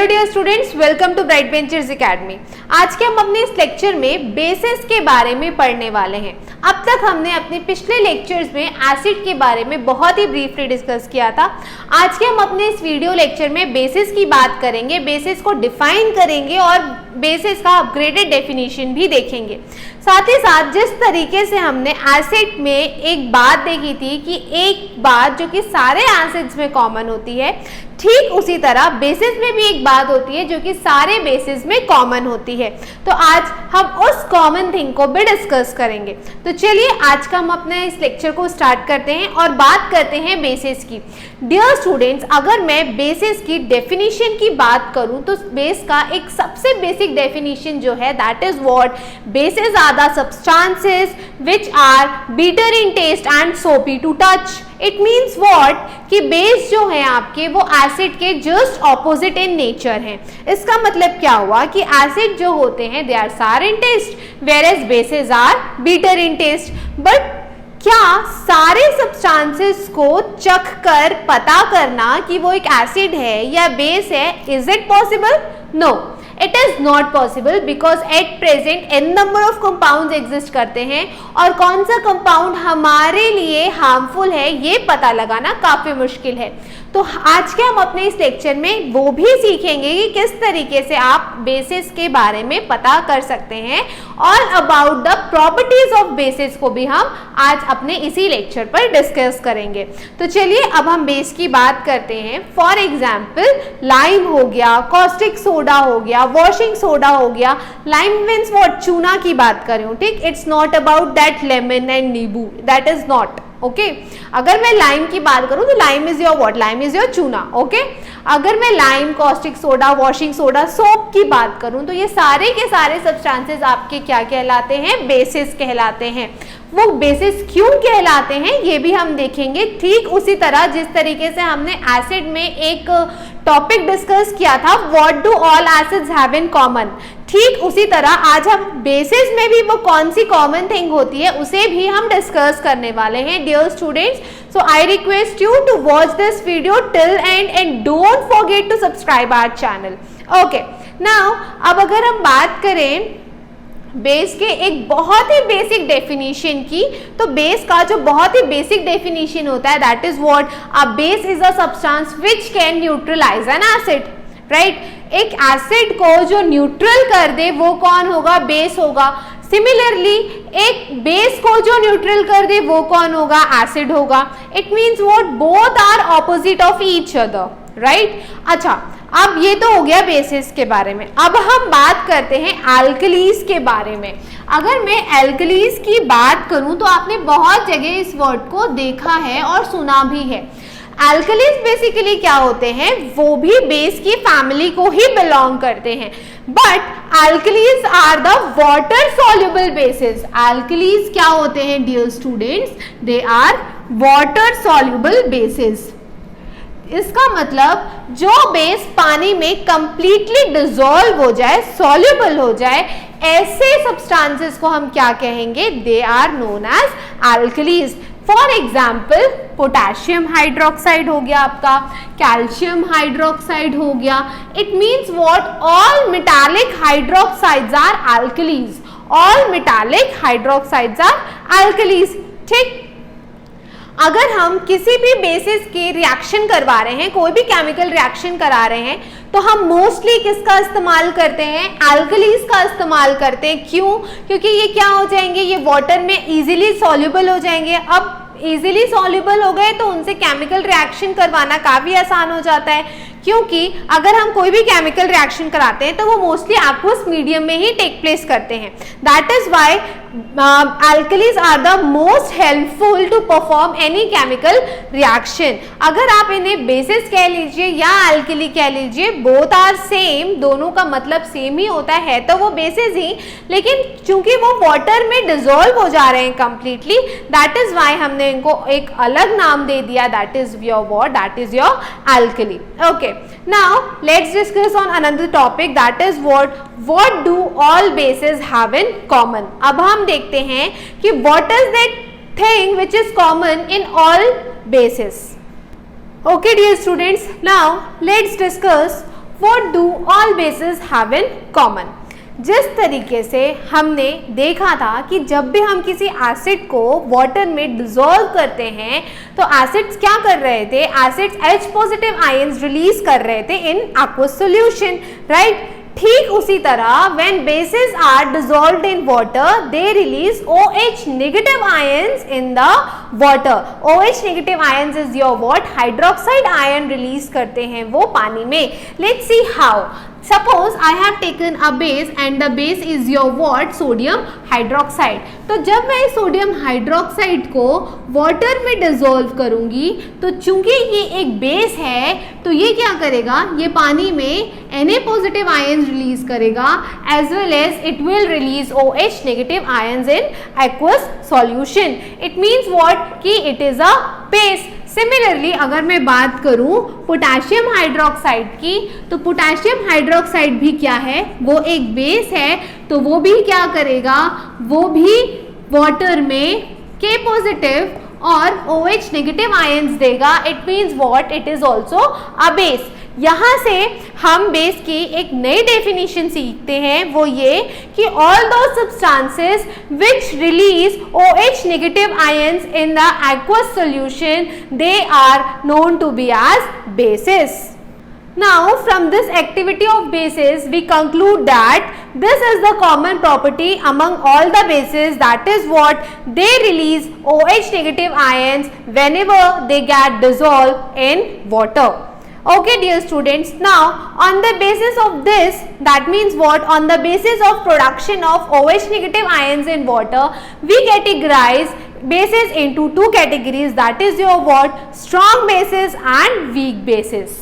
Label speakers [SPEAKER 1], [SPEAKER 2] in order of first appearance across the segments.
[SPEAKER 1] Hello dear students, welcome to Bright Benchers Academy. आज के हम अपने इस लेक्चर में बेसिस के बारे में पढ़ने वाले हैं। अब तक हमने अपने पिछले लेक्चर्स में एसिड के बारे में बहुत ही ब्रीफली डिस्कस किया था। आज के हम अपने इस वीडियो लेक्चर में बेसिस की बात करेंगे, बेसिस को डिफाइन करेंगे और बेसिस का अपग्रेडेड डेफिनेशन भी देखेंगे। साथ ही साथ जिस तरीके से हमने एसिड में एक बात देखी थी कि एक बात जो कि सारे एसिड्स में कॉमन होती है, ठीक उसी तरह बेसिस में भी एक बात होती है जो कि सारे बेसिस में कॉमन होती है। तो आज हम उस कॉमन थिंग को भी डिस्कस करेंगे। तो चलिए आज का हम अपने इस लेक्चर को स्टार्ट करते हैं और बात करते हैं बेसिस की। डियर स्टूडेंट्स, अगर मैं बेसिस की डेफिनेशन की बात करूं तो बेस का एक सबसे बेसिक डेफिनेशन जो है that is what bases are the substances which are bitter in taste and soapy to touch. It means what कि बेस जो है आपके वो एसिड के जस्ट ऑपोजिट इन नेचर हैं। इसका मतलब क्या हुआ कि एसिड जो होते हैं they are sour in taste whereas bases are bitter in taste. But क्या सारे सब्सटेंसेस को चख कर पता करना कि वो एक एसिड है या बेस है, is it possible? No, it is not possible because at present an number of compounds exist करते हैं और कौन सा कंपाउंड हमारे लिए हार्मफुल है ये पता लगाना काफी मुश्किल है। तो आज के हम अपने इस लेक्चर में वो भी सीखेंगे कि किस तरीके से आप बेसिस के बारे में पता कर सकते हैं और about the properties of basis को भी हम आज अपने इसी लेक्चर पर डिस्कस करेंगे। तो चलिए अब हम बेस की बात करते हैं। फॉर एग्जाम्पल लाइम हो गया, कॉस्टिक सोडा हो गया, वॉशिंग सोडा हो गया। लाइम मीन्स व्हाट, चूना की बात कर रही हूँ, ठीक। It's not about that lemon and नींबू, दैट इज नॉट ओके। अगर मैं लाइम की बात करूं तो lime is your what, lime is your चूना, ओके। अगर मैं lime, caustic soda, washing soda, soap की बात करूं तो ये सारे के सारे सब्सटेंसेस आपके क्या कहलाते हैं? बेसिस कहलाते हैं। वो बेसिस क्यों कहलाते हैं ये भी हम देखेंगे। ठीक उसी तरह जिस तरीके से हमने एसिड में एक टॉपिक डिस्कस किया था, what do all acids have in common, ठीक उसी तरह आज हम बेसिस में भी वो कौन सी कॉमन थिंग होती है उसे भी हम डिस्कस करने वाले हैं dear students. So I request you to watch this video till end and don't forget to subscribe our channel, okay. Now अब अगर हम बात करें बेस के एक बहुत ही बेसिक डेफिनेशन की, तो बेस का जो बहुत ही बेसिक डेफिनेशन होता है that is what a base is a substance which can neutralize an acid, right. एक एसिड को जो न्यूट्रल कर दे वो कौन होगा? बेस होगा। सिमिलरली एक बेस को जो न्यूट्रल कर दे वो कौन होगा? एसिड होगा। It means what both are opposite of each other, right. अच्छा, अब ये तो हो गया बेसिस के बारे में। अब हम बात करते हैं एल्कलीज के बारे में। अगर मैं एल्कलीज की बात करूं तो आपने बहुत जगह इस वर्ड को देखा है और सुना भी है। एल्कलीज बेसिकली क्या होते हैं? वो भी बेस की फैमिली को ही बिलोंग करते हैं, but alkalis are the water soluble bases. Alkalis क्या होते हैं dear students? They are water soluble bases. इसका मतलब जो बेस पानी में कंप्लीटली डिसॉल्व हो जाए, सॉल्युबल हो जाए, ऐसे सब्सटेंसेस को हम क्या कहेंगे? They are known as alkalis. For example potassium hydroxide हो गया आपका, कैल्शियम हाइड्रोक्साइड हो गया। It means what all metallic hydroxides are alkalis, all metallic hydroxides are alkalis, ठीक। अगर हम किसी भी बेसिस के रिएक्शन करवा रहे हैं, कोई भी केमिकल रिएक्शन करा रहे हैं, तो हम मोस्टली किसका इस्तेमाल करते हैं? एल्कलीज का इस्तेमाल करते हैं। क्यों? क्योंकि ये क्या हो जाएंगे? ये वाटर में इजीली सॉल्युबल हो जाएंगे। अब इजीली सॉल्युबल हो गए तो उनसे केमिकल रिएक्शन करवाना काफी आसान हो जाता है, क्योंकि अगर हम कोई भी केमिकल रिएक्शन कराते हैं तो वो मोस्टली एक्वस मीडियम में ही टेक प्लेस करते हैं। That is why alkalis are the most helpful to perform any chemical reaction. अगर आप इन्हें बेसिस कह लीजिए या एल्कली कह लीजिए, बोथ आर सेम, दोनों का मतलब सेम ही होता है तो वो बेसिस ही, लेकिन चूंकि वो वाटर में डिसॉल्व हो जा रहे हैं कंप्लीटली, दैट इज व्हाई हमने इनको एक अलग नाम दे दिया, that is your what, that is your alkali, okay. Now let's discuss on another topic, that is what do all bases have in common। अब हम देखते हैं कि what is that thing which is common in all bases। Okay dear students, now let's discuss What do all bases have in common? जिस तरीके से हमने देखा था कि जब भी हम किसी एसिड को वाटर में डिसॉल्व करते हैं तो एसिड्स क्या कर रहे थे, acids H positive ions release कर रहे थे इन aqueous solution, राइट। ठीक उसी तरह when bases are dissolved in water they release OH negative ions in the water. OH negative ions is your what, hydroxide ion release करते हैं वो पानी में। Let's see how. Suppose I have taken a base and the base is your what, sodium hydroxide. तो जब मैं sodium hydroxide को water में डिसॉल्व करूंगी तो चूंकि ये एक बेस है तो ये क्या करेगा, ये पानी में Na पॉजिटिव आयंस रिलीज करेगा as well as it will release OH negative ions in aqueous solution. It means what कि it is a base. Similarly अगर मैं बात करूं पोटेशियम हाइड्रोक्साइड की तो पोटेशियम हाइड्रोक्साइड भी क्या है, वो एक बेस है, तो वो भी क्या करेगा, वो भी वाटर में K पॉजिटिव और OH नेगेटिव आयंस देगा। It means what, it is also a base. यहाँ से हम बेस की एक नई डेफिनेशन सीखते हैं, वो ये कि all those substances which release OH negative ions in the aqueous solution they are known to be as bases. Now from this activity of bases we conclude that this is the common property among all the bases, that is what they release OH negative ions whenever they get dissolved in water. Okay dear students, now on the basis of this, that means what, on the basis of production of OH negative ions in water we categorize bases into two categories, that is your what, strong bases and weak bases.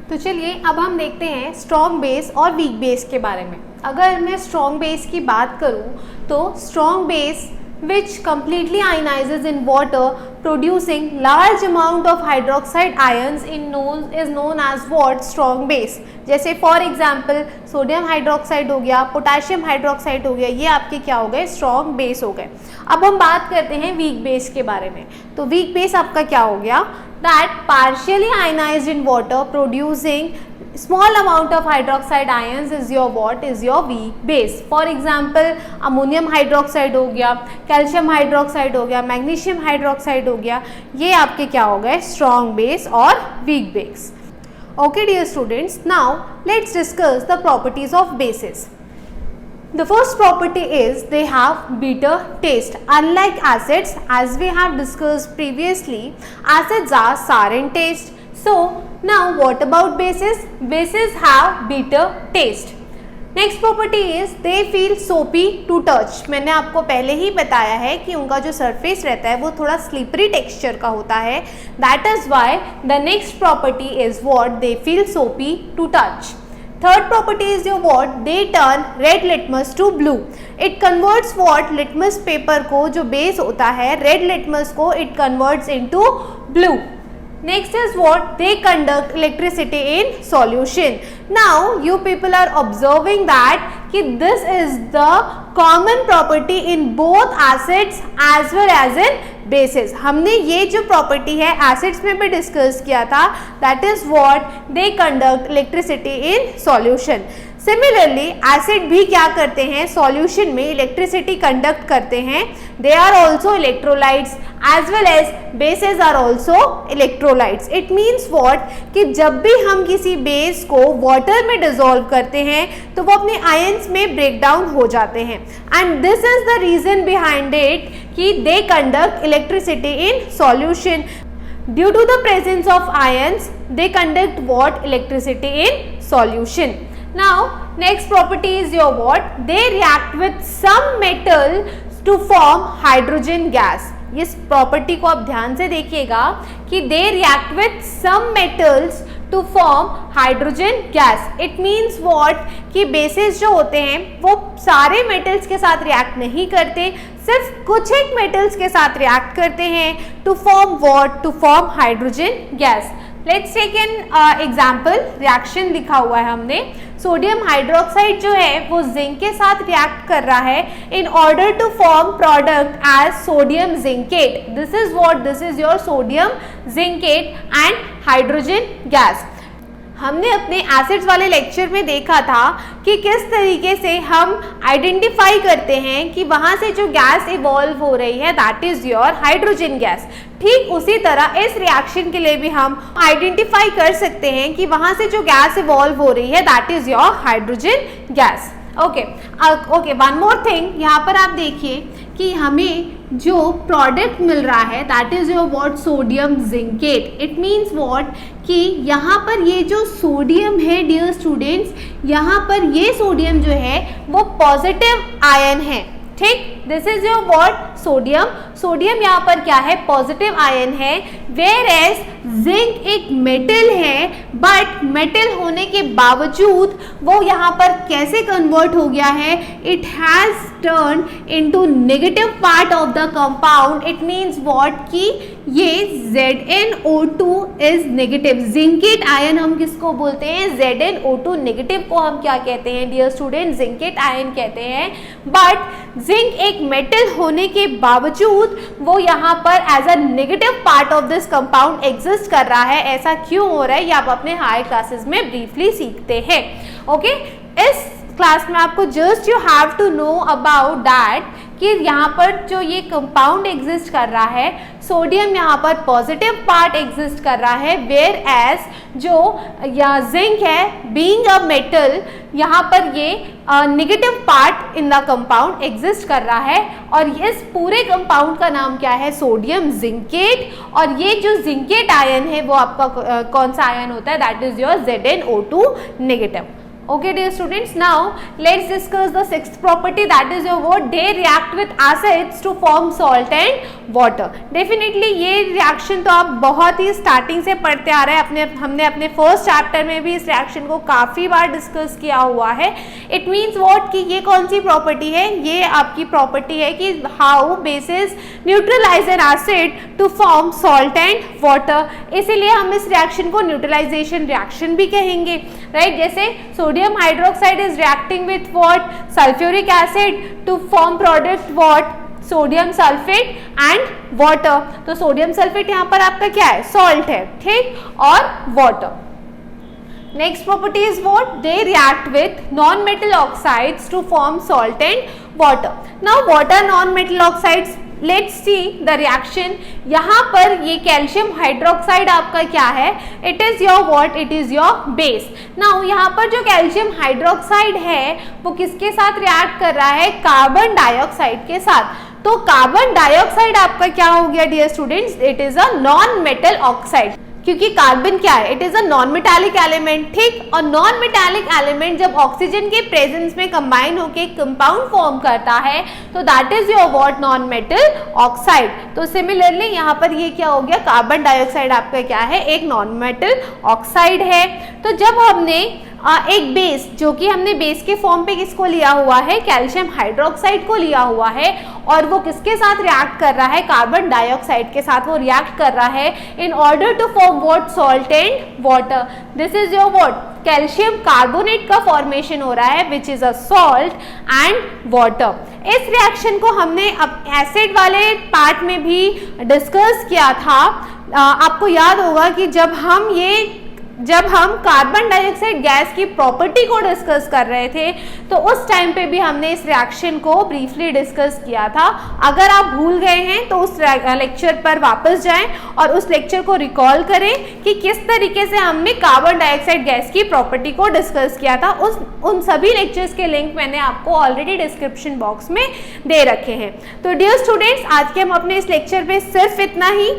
[SPEAKER 1] तो चलिए अब हम देखते हैं strong base और weak base के बारे में। अगर मैं स्ट्रॉन्ग बेस की बात करूं तो strong base which completely ionizes in water producing large amount of hydroxide ions is known as what, strong base. जैसे फॉर एग्जाम्पल सोडियम हाइड्रोक्साइड हो गया, पोटेशियम हाइड्रोक्साइड हो गया, ये आपके क्या हो गए, स्ट्रॉन्ग बेस हो गए। अब हम बात करते हैं वीक बेस के बारे में। तो वीक बेस आपका क्या हो गया, that partially ionized in water producing small amount of hydroxide ions is your what, is your weak base. For example ammonium hydroxide हो गया, कैल्शियम हाइड्रोक्साइड हो गया, मैग्नीशियम हाइड्रोक्साइड हो गया, ये आपके क्या हो गए, स्ट्रॉन्ग बेस और weak base. Okay dear students, now let's discuss the properties of bases. The first property is they have bitter taste. Unlike acids, as we have discussed previously, acids are sour in taste. So now what about bases? Bases have bitter taste. Next property is they feel soapy to touch. मैंने आपको पहले ही बताया है कि उनका जो surface रहता है वो थोड़ा स्लिपरी टेक्सचर का होता है. That is why the next property is what, they feel soapy to touch. Third property is your what, they turn red litmus to blue. It converts what, litmus paper को जो base होता है red litmus को it converts into blue. Next is what, they conduct electricity in solution. Now you people are observing that कि this is the common property in both acids as well as in bases. हमने ये जो property है acids में भी discuss किया था, that is what, they conduct electricity in solution. Similarly acid भी क्या करते हैं, सॉल्यूशन में इलेक्ट्रिसिटी कंडक्ट करते हैं. They are also electrolytes as well as bases are also electrolytes. It means what कि जब भी हम किसी बेस को वाटर में डिसॉल्व करते हैं तो वो अपने आयंस में ब्रेक डाउन हो जाते हैं. And this is the reason behind it कि they conduct electricity in solution. Due to the presence of ions they conduct what, electricity in solution. Now next property is your what, they react with some metal to form hydrogen gas. इस property को आप ध्यान से देखिएगा कि they react with some metals to form hydrogen gas. It means what कि basis जो होते हैं वो सारे मेटल्स के साथ रिएक्ट नहीं करते, सिर्फ कुछ एक मेटल्स के साथ रिएक्ट करते हैं to form what, to form hydrogen gas. Let's take an example. Reaction लिखा हुआ है हमने. सोडियम हाइड्रोक्साइड जो है वो जिंक के साथ रिएक्ट कर रहा है in order to form product as sodium zincate. This is what, this is your sodium zincate and hydrogen gas. हमने अपने एसिड्स वाले लेक्चर में देखा था कि किस तरीके से हम आइडेंटिफाई करते हैं कि वहाँ से जो गैस इवॉल्व हो रही है that is your hydrogen gas. ठीक उसी तरह इस रिएक्शन के लिए भी हम आइडेंटिफाई कर सकते हैं कि वहाँ से जो गैस इवॉल्व हो रही है that is your hydrogen gas. Okay, one more thing, यहाँ पर आप देखिए कि हमें जो प्रोडक्ट मिल रहा है that is your what, sodium zincate. It means what कि यहाँ पर ये जो सोडियम है डियर स्टूडेंट्स, यहाँ पर ये सोडियम जो है वो पॉजिटिव आयन है। ठीक, this is your what, sodium. Sodium यहाँ पर क्या है, पॉजिटिव आयन है। वेयर एज जिंक एक मेटल है, बट मेटल होने के बावजूद वो यहाँ पर कैसे कन्वर्ट हो गया है, it has turn into negative part of the compound. It means what कि ये ZnO2 is negative. Zincate ion हम किसको बोलते हैं, ZnO2 नेगेटिव को हम क्या कहते हैं डियर स्टूडेंट, जिंकेट आयन कहते हैं। बट जिंक एक मेटल होने के बावजूद वो यहाँ पर as a negative part of this compound exist कर रहा है। ऐसा क्यों हो रहा है ये आप अपने हायर क्लासेस में ब्रीफली सीखते हैं। ओके, इस क्लास में आपको just you have to know about that कि यहाँ पर जो ये कंपाउंड एग्जिस्ट कर रहा है, सोडियम यहाँ पर पॉजिटिव पार्ट एग्जिस्ट कर रहा है, वेयर एज जो या जिंक है बीइंग अ मेटल, यहाँ पर ये negative part in the compound exist कर रहा है। और इस पूरे कंपाउंड का नाम क्या है, सोडियम जिंकेट। और ये जो जिंकेट आयन है वो आपका कौन सा आयन होता है, that is your ZnO2 negative. Okay dear students, now let's discuss the sixth property, that is your what, they react with acids to form salt and water. Definitely ये reaction तो आप बहुत ही स्टार्टिंग से पढ़ते आ रहे हैं, हमने अपने फर्स्ट चैप्टर में भी इस रिएक्शन को काफ़ी बार डिस्कस किया हुआ है। इट मीन्स व्हाट कि ये कौन सी प्रॉपर्टी है, ये आपकी प्रॉपर्टी है कि how bases neutralize an acid to form salt and water. इसीलिए हम इस रिएक्शन को न्यूट्रलाइजेशन रिएक्शन भी कहेंगे, राइट। जैसे sodium hydroxide is reacting with what, sulphuric acid to form product what, sodium sulphate and water. तो सोडियम सल्फेट यहाँ पर आपका क्या है, सॉल्ट है, ठीक, और water. Next property is what, they react with non-metal oxides to form salt and water. Now what are non-metal oxides? Let's see the reaction. यहाँ पर ये कैल्शियम हाइड्रोक्साइड आपका क्या है, it is your what, it is your base. Now यहाँ पर जो calcium hydroxide है वो किसके साथ रिएक्ट कर रहा है, कार्बन डाइऑक्साइड के साथ। तो कार्बन डाइऑक्साइड आपका क्या हो गया dear students, it is a non metal oxide, क्योंकि कार्बन क्या है, it is a non metallic element, ठीक। और नॉन मेटालिक एलिमेंट जब ऑक्सीजन के प्रेजेंस में कंबाइन होकर कंपाउंड फॉर्म करता है तो that is your what, non metal oxide. तो सिमिलरली यहाँ पर ये क्या हो गया, कार्बन डाइऑक्साइड आपका क्या है, एक नॉन मेटल ऑक्साइड है। तो जब हमने एक बेस, जो कि हमने बेस के फॉर्म पे किसको लिया हुआ है, कैल्शियम हाइड्रोक्साइड को लिया हुआ है, और वो किसके साथ रिएक्ट कर रहा है, कार्बन डाइऑक्साइड के साथ वो रिएक्ट कर रहा है in order to form what, salt and water. This is your what, calcium carbonate का फॉर्मेशन हो रहा है which is a salt and water. इस रिएक्शन को हमने अब एसिड वाले पार्ट में भी डिस्कस किया था। आपको याद होगा कि जब हम कार्बन डाइऑक्साइड गैस की प्रॉपर्टी को डिस्कस कर रहे थे तो उस टाइम पे भी हमने इस रिएक्शन को ब्रीफली डिस्कस किया था। अगर आप भूल गए हैं तो उस लेक्चर पर वापस जाएं और उस लेक्चर को रिकॉल करें कि किस तरीके से हमने कार्बन डाइऑक्साइड गैस की प्रॉपर्टी को डिस्कस किया था। उन सभी लेक्चर्स के लिंक मैंने आपको ऑलरेडी डिस्क्रिप्शन बॉक्स में दे रखे हैं। तो डियर स्टूडेंट्स, आज के हम अपने इस लेक्चर पे सिर्फ इतना ही।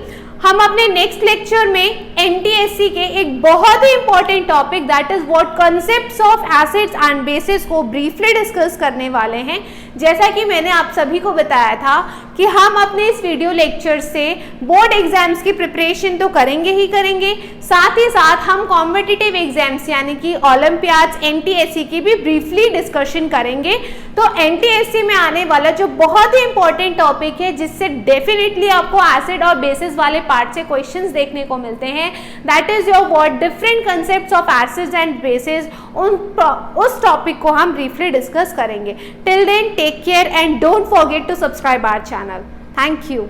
[SPEAKER 1] हम अपने नेक्स्ट लेक्चर में एनटीएससी के एक बहुत ही important topic that is what, concepts of acids and bases को ब्रीफली डिस्कस करने वाले हैं। जैसा कि मैंने आप सभी को बताया था कि हम अपने इस वीडियो लेक्चर से बोर्ड एग्जाम्स की प्रिपरेशन तो करेंगे ही करेंगे, साथ ही साथ हम कॉम्पिटिटिव एग्जाम्स यानी कि ओलंपियाड्स, एनटीएससी की भी ब्रीफली डिस्कशन करेंगे। तो एनटीएससी में आने वाला जो बहुत ही इंपॉर्टेंट टॉपिक है जिससे डेफिनेटली आपको एसिड और बेसिस वाले पार्ट से क्वेश्चंस देखने को मिलते हैं, that is your what, different concepts of acids and bases. उस टॉपिक को हम ब्रीफली डिस्कस करेंगे। Till then take care and don't forget to subscribe our channel. Thank you.